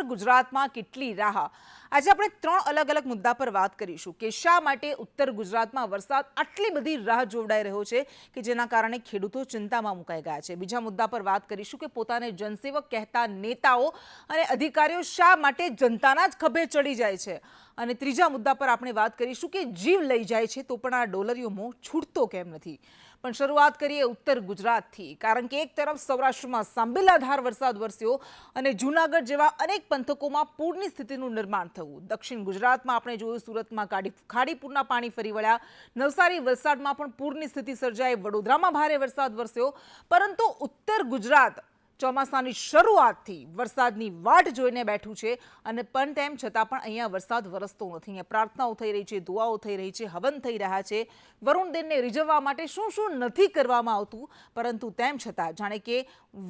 ઉત્તર ગુજરાતમાં કેટલી રાહ। આજે આપણે ત્રણ અલગ અલગ મુદ્દા પર વાત કરીશું કે શા માટે ઉત્તર ગુજરાતમાં વરસાદ આટલી બધી રાહ જોવડાઈ રહ્યો છે કે જેના કારણે ખેડૂતો ચિંતામાં મુકાઈ ગયા છે। બીજા મુદ્દા પર વાત કરીશું કે પોતાને જનસેવક કહેતા નેતાઓ અને અધિકારીઓ શા માટે જનતાના જ ખભે ચડી જાય છે અને ત્રીજા મુદ્દા પર આપણે વાત કરીશું કે જીવ લઈ જાય છે તો પણ આ ડોલરિયો મોં છૂટતો કેમ નથી। પણ શરૂઆત કરીએ ઉત્તર ગુજરાતથી, કારણ કે એક તરફ સૌરાષ્ટ્રમાં સાંબેલાધાર વરસાદ વરસ્યો અને જૂનાગઢ જેવા અનેક પંથકોમાં પૂરની સ્થિતિનું નિર્માણ થયું। દક્ષિણ ગુજરાતમાં આપણે જોયું સુરતમાં ખાડીપુરના પાણી ફરી વળ્યા, નવસારી વલસાડમાં પણ પૂરની સ્થિતિ સર્જાઈ, વડોદરામાં ભારે વરસાદ વરસ્યો। પરંતુ ઉત્તર ગુજરાત ચોમાસાની શરૂઆતથી વરસાદની વાટ જોઈને બેઠું છે અને પણ તેમ છતાં પણ અહીંયા વરસાદ વરસતો નથી। અહીંયા પ્રાર્થનાઓ થઈ રહી છે, દુઆઓ થઈ રહી છે, હવન થઈ રહ્યા છે, વરુણદેવને રીઝવવા માટે શું નથી કરવામાં આવતું, પરંતુ તેમ છતાં જાણે કે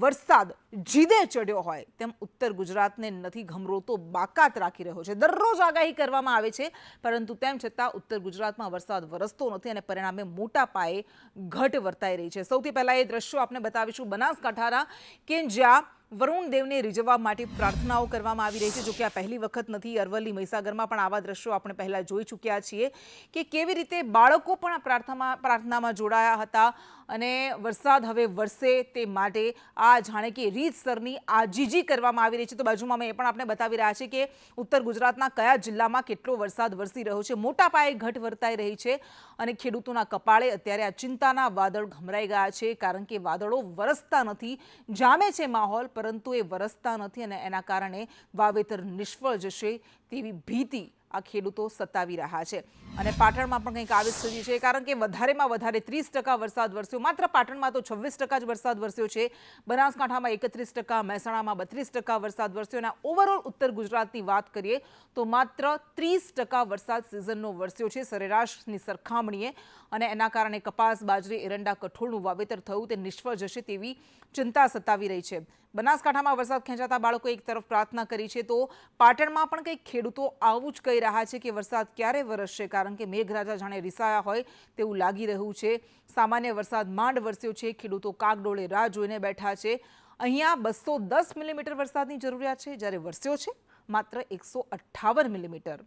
વરસાદ જીદે ચડ્યો હોય તેમ ઉત્તર ગુજરાતને નથી ગમરોતો બાકાત રાખી રહ્યો છે। દરરોજ આગાહી કરવામાં આવે છે પરંતુ તેમ છતાં ઉત્તર ગુજરાતમાં વરસાદ વરસતો નથી અને પરિણામે મોટા પાયે ઘટ વર્તાઈ રહી છે। સૌથી પહેલા એ દ્રશ્યો આપણે બતાવીશું બનાસકાંઠાના કે જ્યાં વરુણદેવને રીઝવવા માટે પ્રાર્થનાઓ કરવામાં આવી રહી છે। જો કે આ પહેલી વખત નથી, અરવલ્લી મહીસાગરમાં પણ આવા દ્રશ્યો આપણે પહેલા જોઈ ચૂક્યા છીએ કે કેવી રીતે બાળકો પણ આ પ્રાર્થનામાં જોડાયા હતા અને વરસાદ હવે વરસે તે માટે આ જાણે કે રીતસરની આજીજી કરવામાં આવી રહી છે। તો બાજુમાં એ પણ આપણે બતાવી રહ્યા છે કે ઉત્તર ગુજરાતના કયા જિલ્લામાં કેટલો વરસાદ વરસી રહ્યો છે। મોટા પાયે ઘટ વર્તાઈ રહી છે અને ખેડૂતોના કપાળે અત્યારે આ ચિંતાના વાદળ ઘમરાઈ ગયા છે, કારણ કે વાદળો વરસતા નથી, જામે છે માહોલ પરંતુ એ વરસતા નથી અને એના કારણે વાવેતર નિષ્ફળ જશે તેવી ભીતિ આ ખેડૂતો સતાવી રહ્યા છે। અને પાટણમાં પણ કંઈક આવી સ્થિતિ છે, કારણ કે વધારેમાં વધારે 30% વરસાદ વરસ્યો, માત્ર પાટણમાં તો 26% જ વરસાદ વરસ્યો છે, બનાસકાંઠામાં 31%, મહેસાણામાં 32% વરસાદ વરસ્યો અને ઓવરઓલ ઉત્તર ગુજરાતની વાત કરીએ તો માત્ર 30% વરસાદ સિઝનનો વરસ્યો છે સરેરાશની સરખામણીએ અને એના કારણે કપાસ, બાજરી, એરંડા, કઠોળનું વાવેતર થયું તે નિષ્ફળ જશે તેવી ચિંતા સતાવી રહી છે। બનાસકાંઠામાં વરસાદ ખેંચાતા બાળકો એક તરફ પ્રાર્થના કરી છે તો પાટણમાં પણ કંઈક ખેડૂતો આવું જ કહી રહ્યા છે કે વરસાદ ક્યારે વરસશે, કારણ કે મેઘરાજા જાણે રિસાયા હોય તેવું લાગી રહ્યું છે। સામાન્ય વરસાદ માંડ વરસ્યો છે, ખેડૂતો કાગડોળે રાહ જોઈને બેઠા છે। અહીંયા 210 મિલીમીટર વરસાદની જરૂરિયાત છે, જ્યારે વરસ્યો છે માત્ર 158 મિલીમીટર।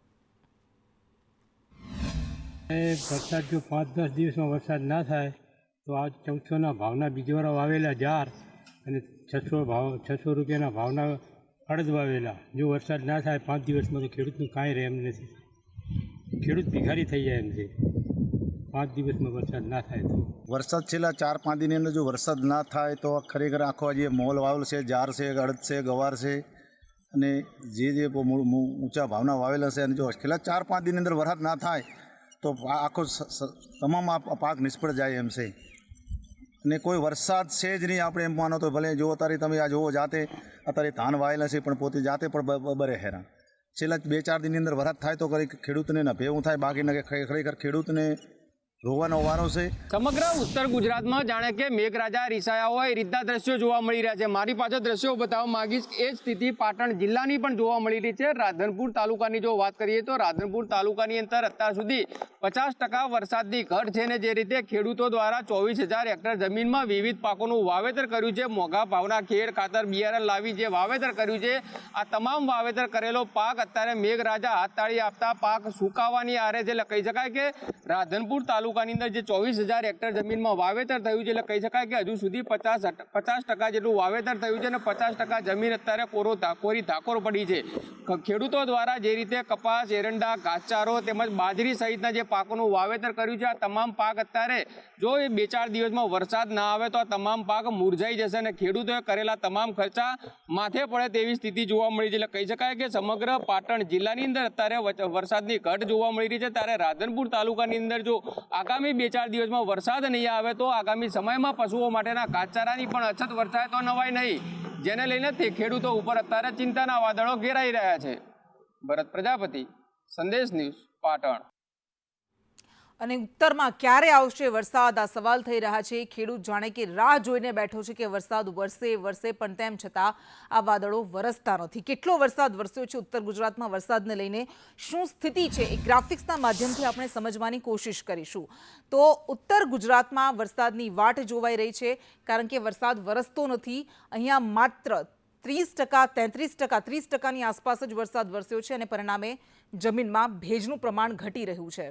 વરસાદ જો 5-10 દિવસમાં વરસાદ ના થાય તો આ 1400ના ભાવના બીજવારા વાવેલા જાર અને 600 રૂપિયાના ભાવના અડદ વાવેલા, જો વરસાદ ના થાય 5 દિવસમાં તો ખેડૂતનું કાંઈ રહે એમ નથી, ખેડૂત ભિખારી થઈ જાય એમ છે 5 દિવસમાં વરસાદ ના થાય તો। વરસાદ છેલ્લા 4-5 દિનની અંદર જો વરસાદ ના થાય તો ખરેખર આખો જે મોલ વાવેલ છે, જાર છે, અડદ છે, ગવાર છે અને જે ઊંચા ભાવના વાવેલા છે અને જો છેલ્લા 4-5 દિનની અંદર વરસાદ ના થાય તો આખો તમામ પાક નિષ્ફળ જાય એમ છે અને કોઈ વરસાદ છે જ નહીં। આપણે એમ માનો તો ભલે જો અત્યારે તમે આ જોવો જાતે અત્યારે ધાન વાવેલા છે પણ પોતે જાતે પણ બરે હેરાન। છેલ્લા 2-4 દિનની અંદર વરસાદ થાય તો ખેડૂતને નફેવું થાય, બાકી ખરેખર ખેડૂતને રોવાનો વારો છે। સમગ્ર ઉત્તર ગુજરાતમાં જાણે કે મેઘરાજા રીસાયા હોય એ રીતના દ્રશ્યો જોવા મળી રહ્યા છે। મારી પાસે દ્રશ્યો બતાવવા માંગીશ, એ જ સ્થિતિ પાટણ જિલ્લાની પણ જોવા મળી રહી છે। રાધનપુર તાલુકાની જો વાત કરીએ તો રાધનપુર તાલુકાની અંદર અત્યાર સુધી 50% વરસાદની ઘટ છે ને જે રીતે ખેડૂતો દ્વારા 24,000 હેક્ટર જમીનમાં વિવિધ પાકોનું વાવેતર કર્યું છે, મોંઘા ભાવના ખેડ, ખાતર, બિયારણ લાવી જે વાવેતર કર્યું છે, આ તમામ વાવેતર કરેલો પાક અત્યારે મેઘરાજા હાથતાળી આપતા પાક સુકાવાની આરે છે। એટલે કહી શકાય કે રાધનપુર તાલુકાની અંદર જે 24,000 હેક્ટર જમીનમાં વાવેતર થયું છે એટલે કહી શકાય કે હજુ સુધી 50% જેટલું વાવેતર થયું છે અને 50% જમીન અત્યારે કોરી ધાકોર પડી છે। ખેડૂતો દ્વારા જે રીતે કપાસ, એરંડા, ઘાસચારો તેમજ બાજરી સહિતના જે પાકોનું વાવેતર કર્યું છે, આ તમામ પાક અત્યારે જો એ 2-4 દિવસમાં વરસાદ ના આવે તો આ તમામ પાક મુરઝાઈ જશે અને ખેડૂતોએ કરેલા તમામ ખર્ચા માથે પડે તેવી સ્થિતિ જોવા મળી છે। એટલે કહી શકાય કે સમગ્ર પાટણ જિલ્લાની અંદર અત્યારે વરસાદની ઘટ જોવા મળી રહી છે, ત્યારે રાધનપુર તાલુકાની અંદર જો આગામી 2-4 દિવસમાં વરસાદ નહીં આવે તો આગામી સમયમાં પશુઓ માટેના ઘાસચારાની પણ અછત વર્તાય તો નવાય નહીં, જેને લઈને તે ખેડૂતો ઉપર અત્યારે ચિંતાના વાદળો ઘેરાઈ રહ્યા છે। ભરત પ્રજાપતિ, સંદેશ ન્યૂઝ, પાટણ। અને ઉત્તરમાં ક્યારે આવશે વરસાદ, આ સવાલ થઈ રહ્યા છે। ખેડૂત જાણે કે રાહ જોઈને બેઠો છે કે વરસાદ વરસે પણ તેમ છતાં આ વાદળો વરસતા નથી। કેટલો વરસાદ વરસ્યો છે ઉત્તર ગુજરાતમાં, વરસાદને લઈને શું સ્થિતિ છે એ ગ્રાફિક્સના માધ્યમથી આપણે સમજવાની કોશિશ કરીશું। તો ઉત્તર ગુજરાતમાં વરસાદની વાટ જોવાઈ રહી છે, કારણ કે વરસાદ વરસતો નથી। અહીંયા માત્ર 30%, 33%, 30%ની આસપાસ જ વરસાદ વરસ્યો છે અને પરિણામે જમીનમાં ભેજનું પ્રમાણ ઘટી રહ્યું છે.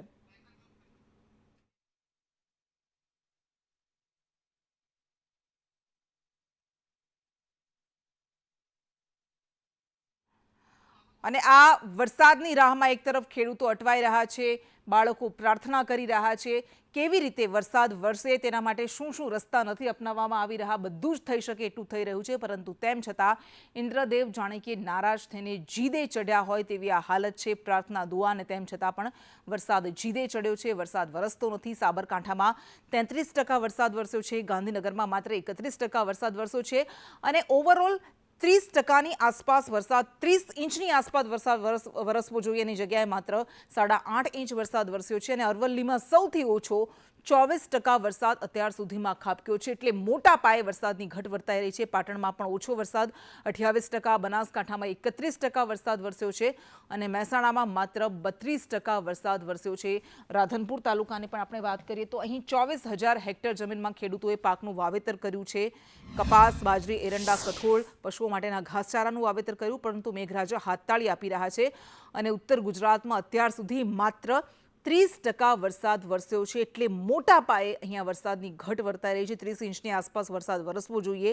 અને આ વરસાદની રાહમાં એક તરફ ખેડૂતો અટવાઈ રહ્યા છે, બાળકો પ્રાર્થના કરી રહ્યા છે. કેવી રીતે વરસાદ વરસે તેના માટે શું શું રસ્તા નથી અપનાવવામાં આવી રહ્યા, બધું જ થઈ શકે એટલું થઈ રહ્યું છે. પરંતુ તેમ છતાં ઇન્દ્રદેવ જાણે કે નારાજ થઈને જીદે ચડ્યા હોય તેવી આ હાલત છે. પ્રાર્થના દુઆ અને તેમ છતાં પણ વરસાદ જીદે ચડ્યો છે. વરસાદ વરસતો નથી. સાબરકાંઠામાં 33% વરસાદ વરસ્યો છે, ગાંધીનગરમાં માત્ર 31% વરસાદ વરસ્યો છે અને ઓવરઓલ 30%ની આસપાસ વરસાદ, 30 ઇંચની આસપાસ વરસાદ વરસવો જોઈએની જગ્યાએ માત્ર 8.5 ઇંચ વરસાદ વરસ્યો છે અને અરવલ્લીમાં સૌથી ઓછો 24% વરસાદ અત્યાર સુધીમાં ખાબક્યો છે. એટલે મોટા પાયે વરસાદની ઘટ વર્તાઈ રહી છે. પાટણમાં પણ ઓછો વરસાદ 28%, બનાસકાંઠામાં 31% વરસાદ વરસ્યો છે અને મહેસાણામાં માત્ર 32% વરસાદ વરસ્યો છે. રાધનપુર તાલુકાની પણ આપણે વાત કરીએ તો અહીં 24,000 હેક્ટર જમીનમાં ખેડૂતોએ પાકનું વાવેતર કર્યું છે. કપાસ, બાજરી, એરંડા, કઠોળ, પશુઓ માટેના ઘાસચારાનું વાવેતર કર્યું. પરંતુ મેઘરાજા હાથતાળી આપી રહ્યા છે અને ઉત્તર ગુજરાતમાં અત્યાર સુધી માત્ર 30% વરસાદ વરસ્યો છે. એટલે મોટા પાયે અહીંયા વરસાદની ઘટ વર્તાઈ રહી છે. 30 ઇંચની આસપાસ વરસાદ વરસવો જોઈએ.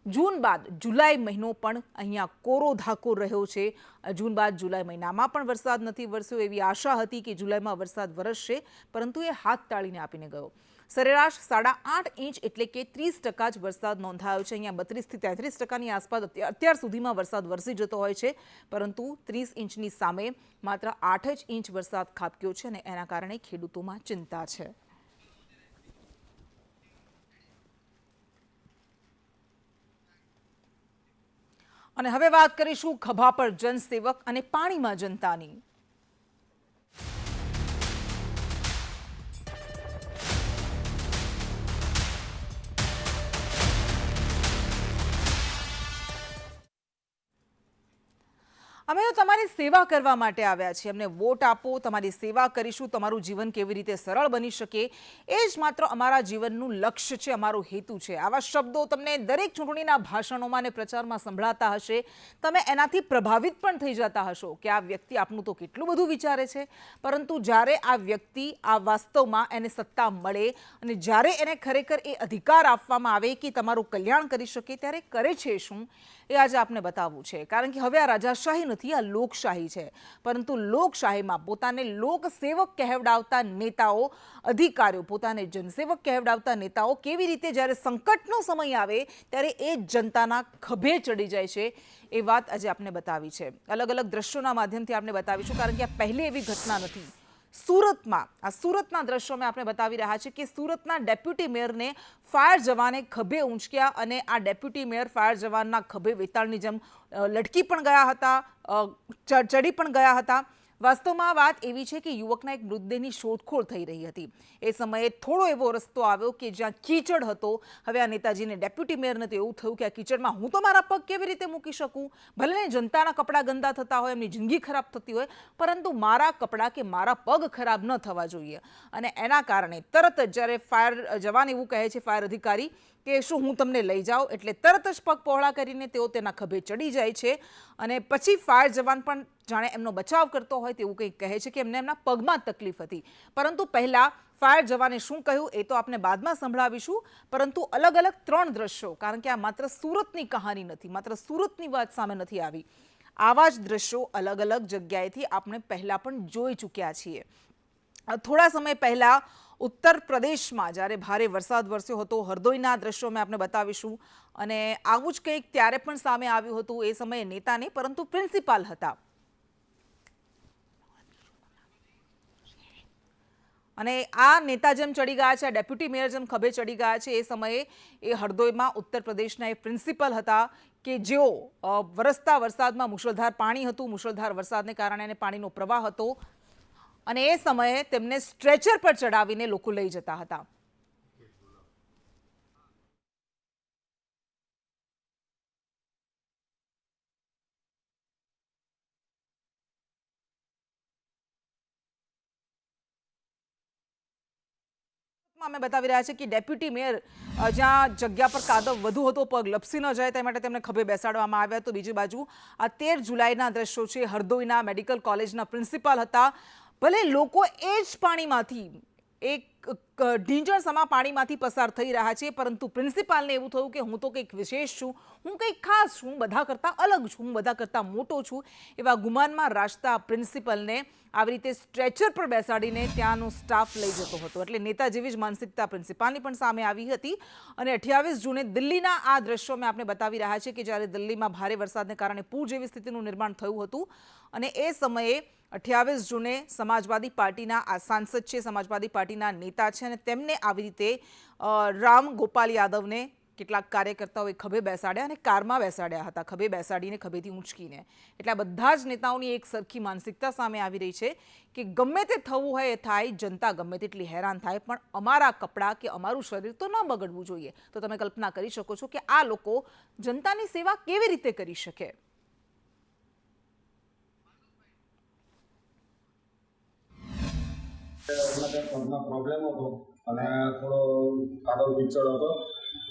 જૂન બાદ જુલાઈ મહિનો પણ અહીંયા કોરો ધાકોર રહ્યો છે. જૂન બાદ જુલાઈ મહિનામાં પણ વરસાદ નથી વરસ્યો. એવી આશા હતી કે જુલાઈમાં વરસાદ વરસશે, પરંતુ એ હાથ તાળીને આપીને ગયો. સરેરાશ 8.5 ઇંચ એટલે કે 30% જ વરસાદ નોંધાયો છે. અહીંયા 32 થી 33%ની આસપાસ અત્યાર સુધીમાં વરસાદ વરસી જતો હોય છે, પરંતુ 30 ઇંચની સામે માત્ર 8 જ ઇંચ વરસાદ ખાબક્યો છે અને એના કારણે ખેડૂતોમાં ચિંતા છે. અને હવે વાત કરીશું ખભા પર જનસેવક અને પાણીમાં જનતાની. અમે તો તમારી સેવા કરવા માટે આવ્યા છીએ. અમને વોટ આપો, તમારી સેવા કરીશું, તમારું જીવન કેવી રીતે સરળ બની શકે એ જ માત્ર અમારા જીવનનું લક્ષ્ય છે, અમારો હેતુ છે. આવા શબ્દો તમને દરેક ચૂંટણીના ભાષણોમાં અને પ્રચારમાં સંભળાતા હશે. તમે એનાથી પ્રભાવિત પણ થઈ જતા હશો કે આ વ્યક્તિ આપનું તો કેટલું બધું વિચારે છે. પરંતુ જ્યારે આ વ્યક્તિ આ વાસ્તવમાં એને સત્તા મળે અને જ્યારે એને ખરેખર એ અધિકાર આપવામાં આવે કે તમારું કલ્યાણ કરી શકે, ત્યારે કરે છે શું એ આજે આપને બતાવવું છે. કારણ કે હવે આ રાજાશાહી નથી, આ લોકશાહી છે. પરંતુ લોકશાહીમાં પોતાને લોકસેવક કહેવડાવતા નેતાઓ, અધિકારીઓ, પોતાને જનસેવક કહેવડાવતા નેતાઓ કેવી રીતે જ્યારે સંકટનો સમય આવે ત્યારે એ જનતાના ખભે ચડી જાય છે, એ વાત આજે આપને બતાવી છે. અલગ અલગ દ્રશ્યોના માધ્યમથી આપણે બતાવીશું, કારણ કે આ પહેલી એવી ઘટના નથી. સુરતમાં આ સુરતના દ્રશ્યો મેં આપણે બતાવી રહ્યા છે કે સુરતના ડેપ્યુટી મેયરને ફાયર જવાને ખભે ઊંચક્યા અને આ ડેપ્યુટી મેયર ફાયર જવાનના ખભે વેતાળની જેમ લટકી પણ ગયા હતા, ચડી પણ ગયા હતા. વાસ્તવમાં વાત એવી છે કે યુવકના એક મૃતદેહની શોધખોળ થઈ રહી હતી. એ સમયે થોડો એવો રસ્તો આવ્યો કે જ્યાં કીચડ હતો. હવે આ નેતાજીને, ડેપ્યુટી મેયરને તો એવું થયું કે આ કીચડમાં હું તો મારા પગ કેવી રીતે મૂકી શકું? ભલે ને જનતાના કપડાં ગંદા થતા હોય, એમની જિંદગી ખરાબ થતી હોય, પરંતુ મારા કપડાં કે મારા પગ ખરાબ ન થવા જોઈએ. અને એના કારણે તરત જ જ્યારે ફાયર જવાન એવું કહે છે, ફાયર અધિકારી, કે શું હું તમને લઈ જાઉં, એટલે તરત જ પગ પહોળા કરીને તેઓ તેના ખભે ચડી જાય છે. અને પછી ફાયર જવાન પણ જાણે એમનો બચાવ કરતો હોય તેવું કંઈક કહે છે કે એમને એમના પગમાં તકલીફ હતી. પરંતુ પહેલા ફાયર જવાને શું કહ્યું એ તો આપણે બાદમાં સંભળાવીશું. પરંતુ અલગ અલગ 3 દ્રશ્યો, કારણ કે આ માત્ર સુરતની કહાની નથી, માત્ર સુરતની વાત સામે નથી આવી. આવા જ દ્રશ્યો અલગ અલગ જગ્યાએથી આપણે પહેલા પણ જોઈ ચૂક્યા છીએ. થોડા સમય પહેલા ઉત્તર પ્રદેશમાં જ્યારે ભારે વરસાદ વરસ્યો હતો, હરદોઈના દ્રશ્યો મેં આપણે બતાવીશું. અને આવું જ કંઈક ત્યારે પણ સામે આવ્યું હતું. એ સમયે નેતા નહીં પરંતુ પ્રિન્સિપાલ હતા. અને આ નેતા જેમ ચડી ગયા છે, ડેપ્યુટી મેયર જેમ ખભે ચડી ગયા છે, એ સમયે એ હરદોઈમાં ઉત્તર પ્રદેશના એ પ્રિન્સિપલ હતા કે જેઓ વરસતા વરસાદમાં મુશળધાર પાણી હતું, મુશળધાર વરસાદને કારણે એને પાણીનો પ્રવાહ હતો અને એ સમયે તેમને સ્ટ્રેચર પર ચડાવીને લોકો લઈ જતા હતા. અમે બતાવી રહ્યા છીએ કે ડેપ્યુટી મેયર જ્યાં જગ્યા પર કાદવ વધુ હતો, પગ લપસી ન જાય તે માટે તેમને ખભે બેસાડવામાં આવ્યા. તો બીજી બાજુ આ 13 જુલાઈના દ્રશ્યો છે. હરદોઈના મેડિકલ કોલેજના પ્રિન્સિપાલ હતા. ભલે લોકો એ જ પાણીમાંથી એક ઢીંચણસમા પાણીમાંથી પસાર થઈ રહ્યા છે, પરંતુ પ્રિન્સિપાલને એવું થયું કે હું તો કંઈક વિશેષ છું, હું કંઈક ખાસ છું, હું બધા કરતાં અલગ છું, હું બધા કરતાં મોટો છું. એવા ગુમાનમાં રાચતા પ્રિન્સિપલને આવી રીતે સ્ટ્રેચર પર બેસાડીને ત્યાંનો સ્ટાફ લઈ જતો હતો. એટલે નેતા જેવી જ માનસિકતા પ્રિન્સિપાલની પણ સામે આવી હતી. અને 28 જૂને દિલ્હીના આ દ્રશ્યો મેં આપને બતાવી રહ્યા છે કે જ્યારે દિલ્હીમાં ભારે વરસાદને કારણે પૂર જેવી સ્થિતિનું નિર્માણ થયું હતું. અને એ સમયે 28 જૂને સમાજવાદી પાર્ટીના આ સાંસદ છે, સમાજવાદી પાર્ટીના નેતા છે, અને તેમને આવી રીતે રામ ગોપાલ યાદવને કેટલાક કાર્યકર્તાઓએ ખભે બેસાડ્યા અને કારમાં બેસાડ્યા હતા, ખભે બેસાડીને ખભેથી ઊંચકીને. એટલે આ બધા જ નેતાઓની એક સરખી માનસિકતા સામે આવી રહી છે કે ગમે તે થવું હોય એ થાય, જનતા ગમે તેટલી હેરાન થાય, પણ અમારા કપડાં કે અમારું શરીર તો ન બગડવું જોઈએ. તો તમે કલ્પના કરી શકો છો કે આ લોકો જનતાની સેવા કેવી રીતે કરી શકે. પગનો પ્રોબ્લેમ હતો અને થોડો કાદવ કીચડ હતો,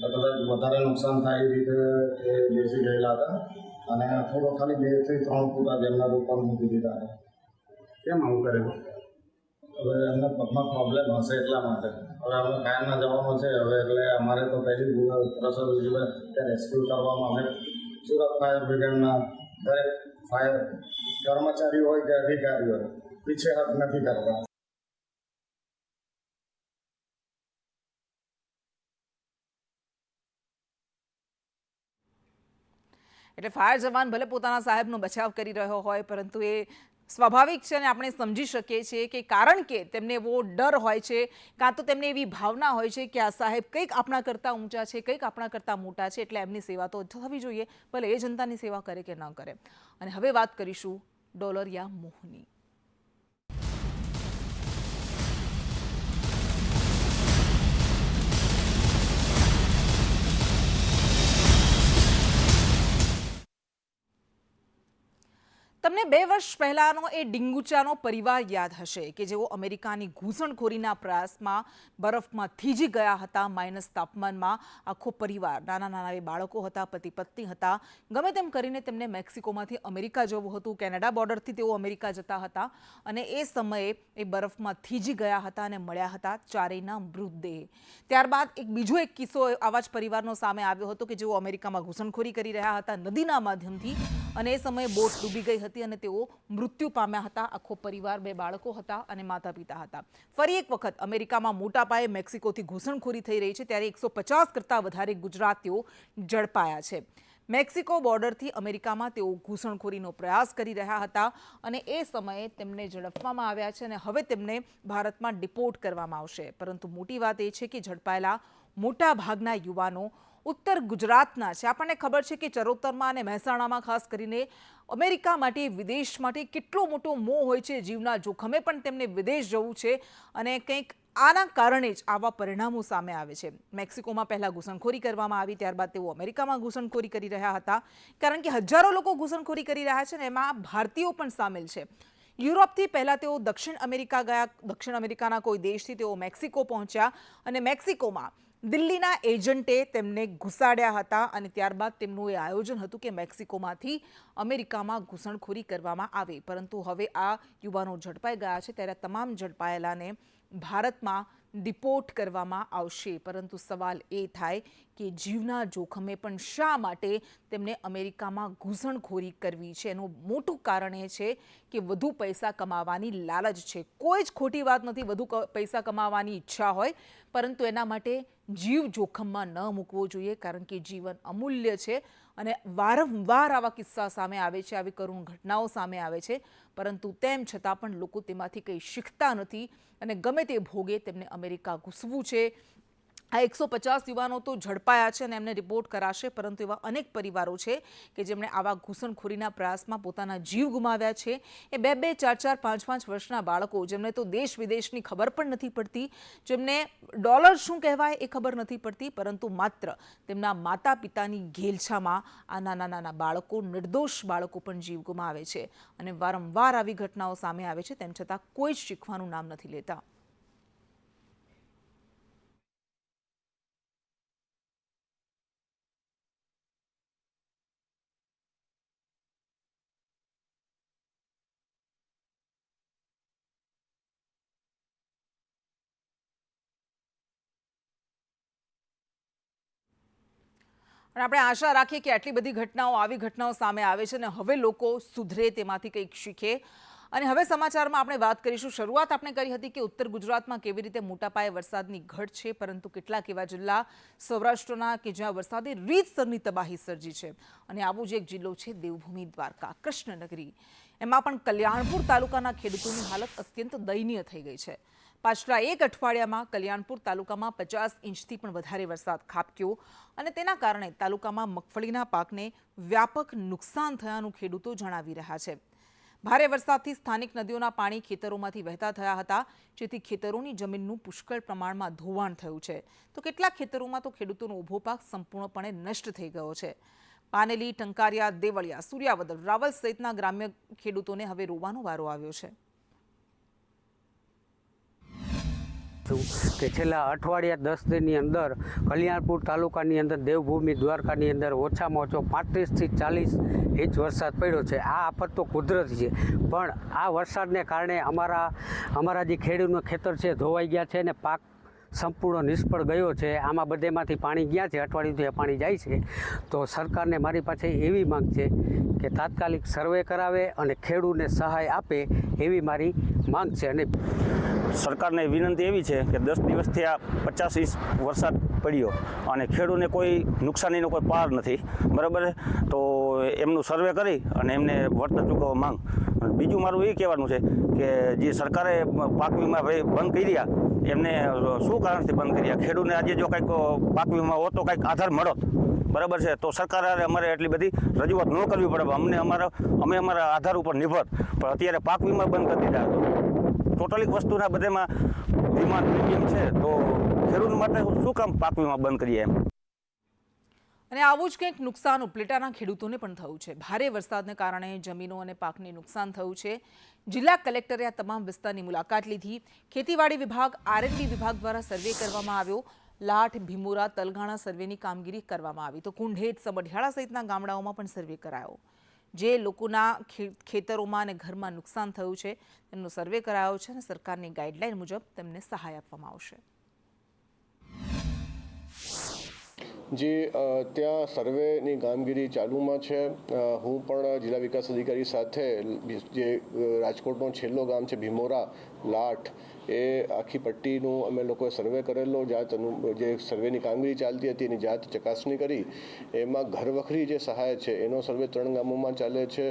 એટલે કદાચ વધારે નુકસાન થાય એ રીતે એ બેસી ગયેલા હતા અને થોડો ખાલી 2 થી 3 ફૂટ એમના ઉપર મૂકી દીધા હતા. કેમ આવું કરેલું? હવે એમને પગમાં પ્રોબ્લેમ હશે એટલા માટે. હવે અમે કાયમના જવાનો છે, હવે એટલે અમારે તો પહેલી પ્રેશર જોઈએ કે રેસ્ક્યુ કરવામાં અમે સુરત ફાયર બ્રિગેડના દરેક ફાયર કર્મચારી હોય કે અધિકારી હોય પીછેહટ નથી કરતા. એટલે ફાયર જવાન ભલે પોતાના સાહેબનો બચાવ કરી રહ્યો હોય, પરંતુ એ સ્વાભાવિક છે અને આપણે સમજી શકીએ છીએ કે કારણ કે તેમને એવો ડર હોય છે, કાં તો તેમને એવી ભાવના હોય છે કે આ સાહેબ કંઈક આપણા કરતાં ઊંચા છે, કંઈક આપણા કરતાં મોટા છે, એટલે એમની સેવા તો થવી જોઈએ, ભલે એ જનતાની સેવા કરે કે ન કરે. અને હવે વાત કરીશું ડોલરિયા મોહની. તમને 2 વર્ષ પહેલાનો એ ડીંગુચાનો પરિવાર યાદ હશે કે જેઓ અમેરિકાની ઘૂસણખોરીના પ્રયાસમાં બરફમાં થીજી ગયા હતા. માઇનસ તાપમાનમાં આખો પરિવાર, નાના નાના એ બાળકો હતા, પતિ પત્ની હતા. ગમે તેમ કરીને તેમને મેક્સિકોમાંથી અમેરિકા જવું હતું, કેનેડા બોર્ડરથી તેઓ અમેરિકા જતા હતા અને એ સમયે એ બરફમાં થીજી ગયા હતા અને મળ્યા હતા ચારેયના મૃતદેહ. ત્યારબાદ બીજો એક કિસ્સો આવા જ પરિવારનો સામે આવ્યો હતો કે જેઓ અમેરિકામાં ઘૂસણખોરી કરી રહ્યા હતા નદીના માધ્યમથી, અને એ સમયે બોટ ડૂબી ગઈ હતી અને તેઓ મૃત્યુ પામ્યા હતા. આખો પરિવાર, 2 બાળકો હતા અને માતા પિતા હતા. ફરી એક વખત અમેરિકામાં મોટા પાયે મેક્સિકોથી ઘૂસણખોરી થઈ રહી છે, ત્યારે 150 કરતાં વધારે ગુજરાતીઓ ઝડપાયા છે. મેક્સિકો બોર્ડરથી અમેરિકામાં તેઓ ઘૂસણખોરીનો પ્રયાસ કરી રહ્યા હતા અને એ સમયે તેમને ઝડપવામાં આવ્યા છે અને હવે તેમને ભારતમાં ડિપોર્ટ કરવામાં આવશે. પરંતુ મોટી વાત એ છે કે ઝડપાયેલા મોટા ભાગના યુવાનો ઉત્તર ગુજરાતના છે. આપણને ખબર છે કે ચરોતરમાં અને મહેસાણામાં ખાસ કરીને અમેરિકા માટે, વિદેશ માટે કેટલો મોટો મોહ હોય છે. જીવના જોખમે પણ તેમને વિદેશ જવું છે અને કંઈક આના કારણે જ આવા પરિણામો સામે આવે છે. મેક્સિકોમાં પહેલાં ઘૂસણખોરી કરવામાં આવી, ત્યારબાદ તેઓ અમેરિકામાં ઘૂસણખોરી કરી રહ્યા હતા, કારણ કે હજારો લોકો ઘૂસણખોરી કરી રહ્યા છે અને એમાં ભારતીયો પણ સામેલ છે. યુરોપથી પહેલાં તેઓ દક્ષિણ અમેરિકા ગયા, દક્ષિણ અમેરિકાના કોઈ દેશથી તેઓ મેક્સિકો પહોંચ્યા અને મેક્સિકોમાં દિલ્હીના એજન્ટે તેમને ઘુસાડ્યા હતા અને ત્યારબાદ તેમનું એ આયોજન હતું કે મેક્સિકોમાંથી અમેરિકામાં ઘૂસણખોરી કરવામાં આવે. પરંતુ હવે આ યુવાનો ઝડપાઈ ગયા છે, ત્યારે તમામ ઝડપાયેલાને ભારતમાં ડિપોર્ટ કરવામાં આવશે. પરંતુ સવાલ એ થાય કે જીવના જોખમે પણ શા માટે તેમને અમેરિકામાં ઘૂસણખોરી કરવી છે? એનું મોટું કારણ એ છે કે વધુ પૈસા કમાવાની લાલચ છે. કોઈ જ ખોટી વાત નથી વધુ પૈસા કમાવાની ઈચ્છા હોય, પરંતુ એના માટે જીવ જોખમમાં ન મૂકવો જોઈએ, કારણ કે જીવન અમૂલ્ય છે અને વારંવાર આવા કિસ્સા સામે આવે છે, આવી કરુણ ઘટનાઓ સામે આવે છે, પરંતુ તેમ છતાં પણ લોકો તેમાંથી કંઈ શીખતા નથી અને ગમે તે ભોગે તેમને અમેરિકા ઘૂસવું છે. આ 150 યુવાનો તો ઝડપાયા છે અને એમને રિપોર્ટ કરાશે, પરંતુ એવા અનેક પરિવારો છે કે જેમણે આવા ઘૂસણખોરીના પ્રયાસમાં પોતાના જીવ ગુમાવ્યા છે. એ 2-2, 4-4, 5-5 વર્ષના બાળકો, જેમને તો દેશ વિદેશની ખબર પણ નથી પડતી, જેમને ડોલર શું કહેવાય એ ખબર નથી પડતી, પરંતુ માત્ર તેમના માતા પિતાની ઘેલછામાં આ નાના નાના બાળકો, નિર્દોષ બાળકો પણ જીવ ગુમાવે છે. અને વારંવાર આવી ઘટનાઓ સામે આવે છે, તેમ છતાં કોઈ જ શીખવાનું નામ નથી લેતા. અને આપણે આશા રાખીએ કે આટલી બધી ઘટનાઓ આવી ઘટનાઓ સામે આવે છે અને હવે લોકો સુધરે તેમાંથી કંઈક શીખે. અને હવે સમાચારમાં આપણે વાત કરીશું. શરૂઆત આપણે કરી હતી કે ઉત્તર ગુજરાતમાં કેવી રીતે મોટા પાયે વરસાદની ઘટ છે, પરંતુ કેટલાક એવા જિલ્લા સૌરાષ્ટ્રના કે જ્યાં વરસાદે રીતસરની તબાહી સર્જી છે. અને આવો જ એક જિલ્લો છે દેવભૂમિ દ્વારકા, કૃષ્ણનગરી. એમાં પણ કલ્યાણપુર તાલુકાના ખેડૂતોની હાલત અત્યંત દયનીય થઈ ગઈ છે. પાછલા એક અઠવાડિયામાં કલ્યાણપુર તાલુકામાં 50 ઇંચથી પણ વધારે વરસાદ ખાબક્યો અને તેના કારણે તાલુકામાં મગફળીના પાકને વ્યાપક નુકસાન થયાનું ખેડૂતો જણાવી રહ્યા છે. ભારે વરસાદથી સ્થાનિક નદીઓના પાણી ખેતરોમાંથી વહેતા થયા હતા, જેથી ખેતરોની જમીનનું પુષ્કળ પ્રમાણમાં ધોવાણ થયું છે. તો કેટલાક ખેતરોમાં તો ખેડૂતોનો ઊભો પાક સંપૂર્ણપણે નષ્ટ થઈ ગયો છે. પાનેલી, ટંકારિયા, દેવળિયા, સૂર્યાવદર, રાવલ સહિતના ગ્રામ્ય ખેડૂતોને હવે રોવાનો વારો આવ્યો છે. કે છેલ્લા અઠવાડિયા 10 દિનની અંદર કલ્યાણપુર તાલુકાની અંદર દેવભૂમિ દ્વારકાની અંદર ઓછામાં ઓછો 35થી 40 ઇંચ વરસાદ પડ્યો છે. આ આફત તો કુદરતી છે, પણ આ વરસાદને કારણે અમારા જે ખેડૂતનું ખેતર છે ધોવાઈ ગયા છે અને પાક સંપૂર્ણ નિષ્ફળ ગયો છે. આમાં બધેમાંથી પાણી ગયા છે, અઠવાડિયુંથી પાણી જાય છે. તો સરકારને મારી પાસે એવી માંગ છે કે તાત્કાલિક સર્વે કરાવે અને ખેડૂતને સહાય આપે, એવી મારી માંગ છે. અને સરકારને વિનંતી એવી છે કે 10 દિવસથી આ 50 ઇંચ વરસાદ પડ્યો અને ખેડૂતને કોઈ નુકસાનીનો કોઈ પાર નથી, બરાબર. તો એમનું સર્વે કરી અને એમને વળતર ચૂકવવા માંગ. બીજું મારું એ કહેવાનું છે કે જે સરકારે પાક વીમા બંધ કર્યા, એમને શું કારણથી બંધ કર્યા? ખેડૂતને આજે જો કંઈક પાક વીમા હોત તો કંઈક આધાર મળત, બરાબર છે. તો સરકારે અમારે એટલી બધી રજૂઆત ન કરવી પડે. અમે અમારા આધાર ઉપર નિર્ભર, પણ અત્યારે પાક વીમા બંધ કરી દીધા. ટોટલી વસ્તુના બધામાં વીમા પ્રીમિયમ છે, તો ખેડૂત માટે શું કામ પાક વીમા બંધ કરીએ એમ. અને આવું જ કંઈક નુકસાન ઉપલેટાના ખેડૂતોને પણ થયું છે. ભારે વરસાદને કારણે જમીનો અને પાકને નુકસાન થયું છે. જિલ્લા કલેક્ટરે આ તમામ વિસ્તારની મુલાકાત લીધી. ખેતીવાડી વિભાગ, આરએનબી વિભાગ દ્વારા સર્વે કરવામાં આવ્યો. લાઠ, ભીમોરા, તલગાણા સર્વેની કામગીરી કરવામાં આવી. તો કુંઢેત, સમઢિયાળા સહિતના ગામડાઓમાં પણ સર્વે કરાયો. જે લોકોના ખેતરોમાં અને ઘરમાં નુકસાન થયું છે તેમનો સર્વે કરાયો છે અને સરકારની ગાઈડલાઈન મુજબ તેમને સહાય આપવામાં આવશે. જે ત્યાં સર્વેની કામગીરી ચાલુમાં છે. હું પણ જિલ્લા વિકાસ અધિકારી સાથે જે રાજકોટનો છેલ્લો ગામ છે ભીમોરા, લાઠ, એ આખી પટ્ટીનું અમે લોકોએ સર્વે કરેલો. જે સર્વેની કામગીરી ચાલતી હતી એની જાત ચકાસણી કરી. એમાં ઘરવખરી જે સહાય છે એનો સર્વે 3 ગામોમાં ચાલે છે.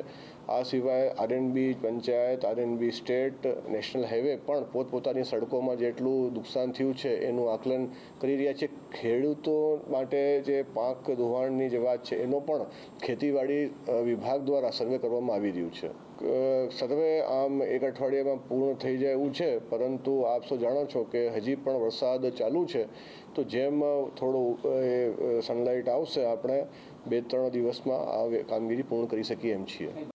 આ સિવાય RNB panchayat, RNB state, national highway પણ પોતપોતાની સડકોમાં જેટલું નુકસાન થયું છે એનું આકલન કરી રહ્યા છે. ખેડૂતો માટે જે પાક ધોવાણની જે વાત છે એનો પણ ખેતીવાડી વિભાગ દ્વારા સર્વે કરવામાં આવી રહ્યું છે. સર્વે આમ એક અઠવાડિયામાં પૂર્ણ થઈ જાય એવું છે, પરંતુ આપ સૌ જાણો છો કે હજી પણ વરસાદ ચાલુ છે. તો જેમ થોડું સનલાઇટ આવશે આપણે 2-3 દિવસમાં આ કામગીરી પૂર્ણ કરી શકીએ એમ છીએ.